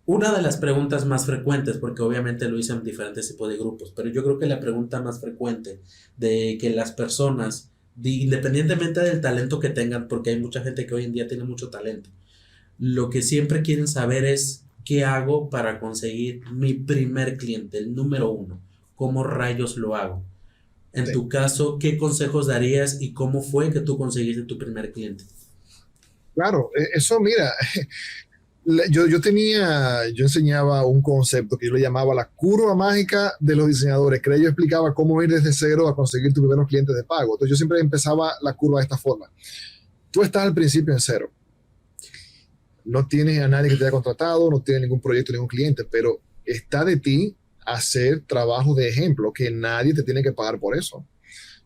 Una de las preguntas más frecuentes, porque obviamente lo hice en diferentes tipos de grupos, pero yo creo que la pregunta más frecuente de que las personas, independientemente del talento que tengan, porque hay mucha gente que hoy en día tiene mucho talento, lo que siempre quieren saber es qué hago para conseguir mi primer cliente, el número uno, cómo rayos lo hago. En Sí. tu caso, ¿qué consejos darías y cómo fue que tú conseguiste tu primer cliente? Claro, eso mira, yo enseñaba un concepto que yo le llamaba la curva mágica de los diseñadores, que yo explicaba cómo ir desde cero a conseguir tus primeros clientes de pago. Entonces yo siempre empezaba la curva de esta forma. Tú estás al principio en cero, no tienes a nadie que te haya contratado, no tienes ningún proyecto, ningún cliente, pero está de ti hacer trabajo de ejemplo, que nadie te tiene que pagar por eso.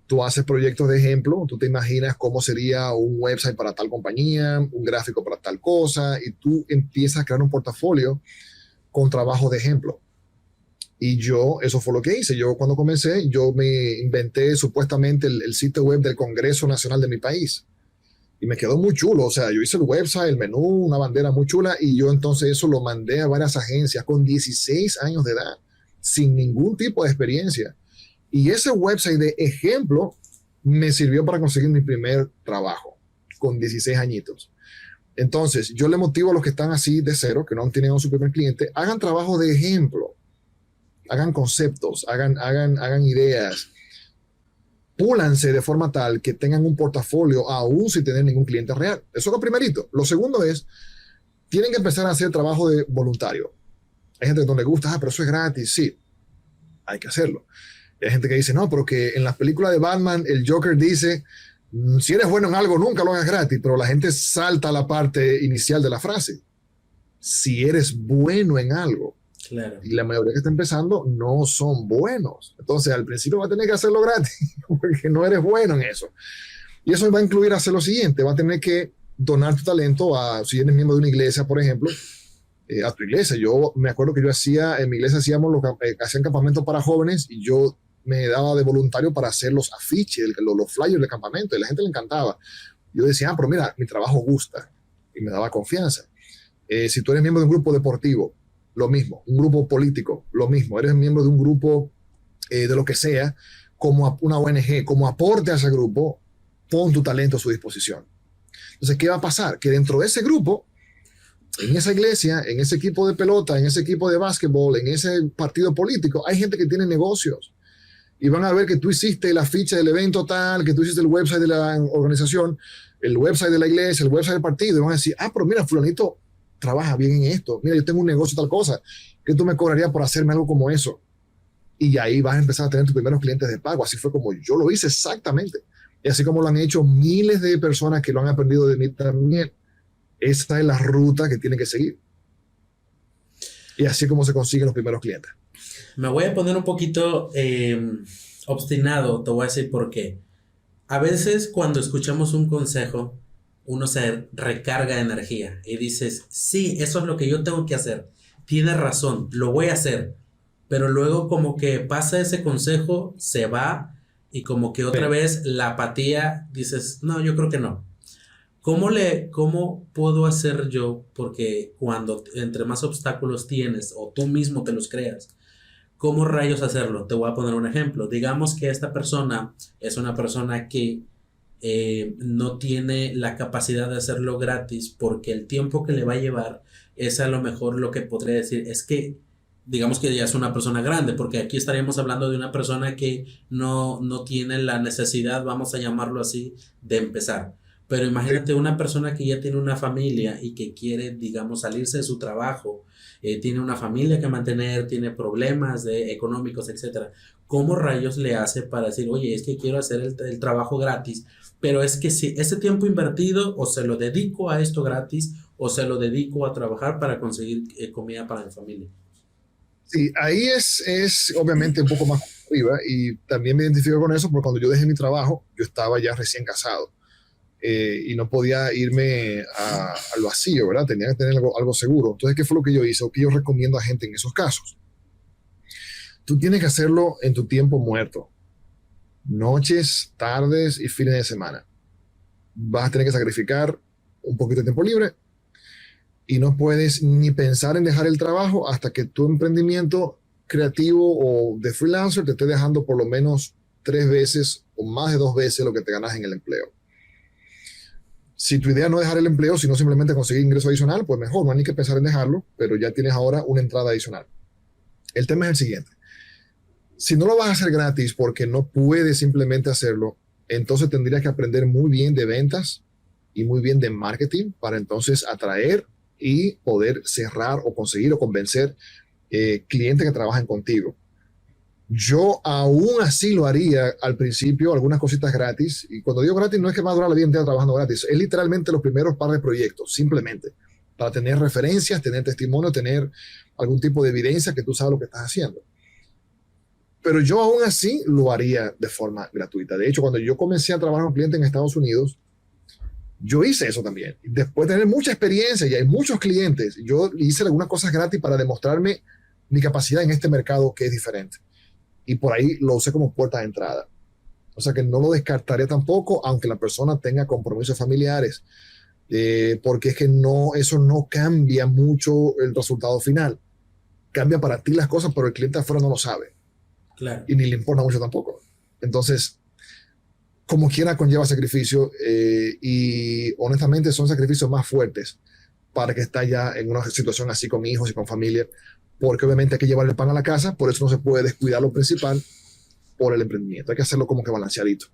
Tú haces proyectos de ejemplo, tú te imaginas cómo sería un website para tal compañía, un gráfico para tal cosa, y tú empiezas a crear un portafolio con trabajo de ejemplo. Y yo, eso fue lo que hice. Yo cuando comencé, yo me inventé supuestamente el sitio web del Congreso Nacional de mi país. Y me quedó muy chulo. O sea, yo hice el website, el menú, una bandera muy chula. Y yo entonces eso lo mandé a varias agencias con 16 años de edad, sin ningún tipo de experiencia. Y ese website de ejemplo me sirvió para conseguir mi primer trabajo con 16 añitos. Entonces, yo le motivo a los que están así de cero, que no han tenido su primer cliente, hagan trabajo de ejemplo, hagan conceptos, hagan ideas, púlanse de forma tal que tengan un portafolio aún sin tener ningún cliente real. Eso es lo primerito. Lo segundo es, tienen que empezar a hacer trabajo de voluntario. Hay gente que no le gusta, pero eso es gratis. Sí, hay que hacerlo. Hay gente que dice, no, pero que en las películas de Batman el Joker dice, si eres bueno en algo, nunca lo hagas gratis, pero la gente salta a la parte inicial de la frase. Si eres bueno en algo, Claro. y la mayoría que está empezando no son buenos. Entonces, al principio va a tener que hacerlo gratis, porque no eres bueno en eso. Y eso va a incluir hacer lo siguiente, va a tener que donar tu talento a, si eres miembro de una iglesia, por ejemplo, a tu iglesia. Yo me acuerdo que yo hacía, en mi iglesia hacían campamentos para jóvenes y yo me daba de voluntario para hacer los afiches, los flyers de campamento y a la gente le encantaba. Yo decía, pero mira, mi trabajo gusta y me daba confianza. Si tú eres miembro de un grupo deportivo, lo mismo, un grupo político, lo mismo, eres miembro de un grupo de lo que sea, como una ONG, como aporte a ese grupo, pon tu talento a su disposición. Entonces, ¿qué va a pasar? Que dentro de ese grupo en esa iglesia, en ese equipo de pelota, en ese equipo de básquetbol, en ese partido político, hay gente que tiene negocios y van a ver que tú hiciste la ficha del evento tal, que tú hiciste el website de la organización, el website de la iglesia, el website del partido, y van a decir, ah, pero mira, fulanito trabaja bien en esto, mira, yo tengo un negocio tal cosa, que tú me cobrarías por hacerme algo como eso. Y ahí vas a empezar a tener tus primeros clientes de pago. Así fue como yo lo hice exactamente. Y así como lo han hecho miles de personas que lo han aprendido de mí también. Esa es la ruta que tienen que seguir. Y así como se consiguen los primeros clientes. Me voy a poner un poquito obstinado, te voy a decir por qué. A veces cuando escuchamos un consejo, uno se recarga de energía y dices, sí, eso es lo que yo tengo que hacer. Tienes razón, lo voy a hacer. Pero luego como que pasa ese consejo, se va y como que otra Sí. vez la apatía, dices, no, yo creo que no. ¿Cómo puedo hacer yo? Porque cuando entre más obstáculos tienes o tú mismo te los creas, ¿cómo rayos hacerlo? Te voy a poner un ejemplo. Digamos que esta persona es una persona que no tiene la capacidad de hacerlo gratis porque el tiempo que le va a llevar es a lo mejor lo que podría decir. Es que, digamos que ya es una persona grande, porque aquí estaríamos hablando de una persona que no tiene la necesidad, vamos a llamarlo así, de empezar. Pero Sí. imagínate una persona que ya tiene una familia y que quiere, digamos, salirse de su trabajo, tiene una familia que mantener, tiene problemas económicos, etcétera. ¿Cómo rayos le hace para decir, oye, es que quiero hacer el trabajo gratis, pero es que si ese tiempo invertido o se lo dedico a esto gratis o se lo dedico a trabajar para conseguir comida para mi familia? Sí, ahí es obviamente un poco más arriba y también me identifico con eso porque cuando yo dejé mi trabajo, yo estaba ya recién casado y no podía irme al vacío, ¿verdad? Tenía que tener algo seguro. Entonces, ¿qué fue lo que yo hice? O que yo recomiendo a gente en esos casos. Tú tienes que hacerlo en tu tiempo muerto, noches, tardes y fines de semana. Vas a tener que sacrificar un poquito de tiempo libre y no puedes ni pensar en dejar el trabajo hasta que tu emprendimiento creativo o de freelancer te esté dejando por lo menos 3 veces o más de 2 veces lo que te ganas en el empleo. Si tu idea no es dejar el empleo, sino simplemente conseguir ingreso adicional, pues mejor, no hay ni que pensar en dejarlo, pero ya tienes ahora una entrada adicional. El tema es el siguiente. Si no lo vas a hacer gratis porque no puedes simplemente hacerlo, entonces tendrías que aprender muy bien de ventas y muy bien de marketing para entonces atraer y poder cerrar o conseguir o convencer clientes que trabajen contigo. Yo aún así lo haría al principio, algunas cositas gratis. Y cuando digo gratis, no es que va a durar la vida entera trabajando gratis. Es literalmente los primeros par de proyectos, simplemente. Para tener referencias, tener testimonio, tener algún tipo de evidencia que tú sabes lo que estás haciendo. Pero yo aún así lo haría de forma gratuita. De hecho, cuando yo comencé a trabajar con clientes en Estados Unidos, yo hice eso también. Después de tener mucha experiencia y hay muchos clientes, yo hice algunas cosas gratis para demostrarme mi capacidad en este mercado que es diferente. Y por ahí lo usé como puerta de entrada. O sea que no lo descartaría tampoco, aunque la persona tenga compromisos familiares, porque es que no, eso no cambia mucho el resultado final. Cambia para ti las cosas, pero el cliente afuera no lo sabe. Claro. Y ni le importa mucho tampoco. Entonces, como quiera conlleva sacrificio y honestamente son sacrificios más fuertes para que está ya en una situación así con hijos y con familia, porque obviamente hay que llevarle el pan a la casa, por eso no se puede descuidar lo principal por el emprendimiento, hay que hacerlo como que balanceadito.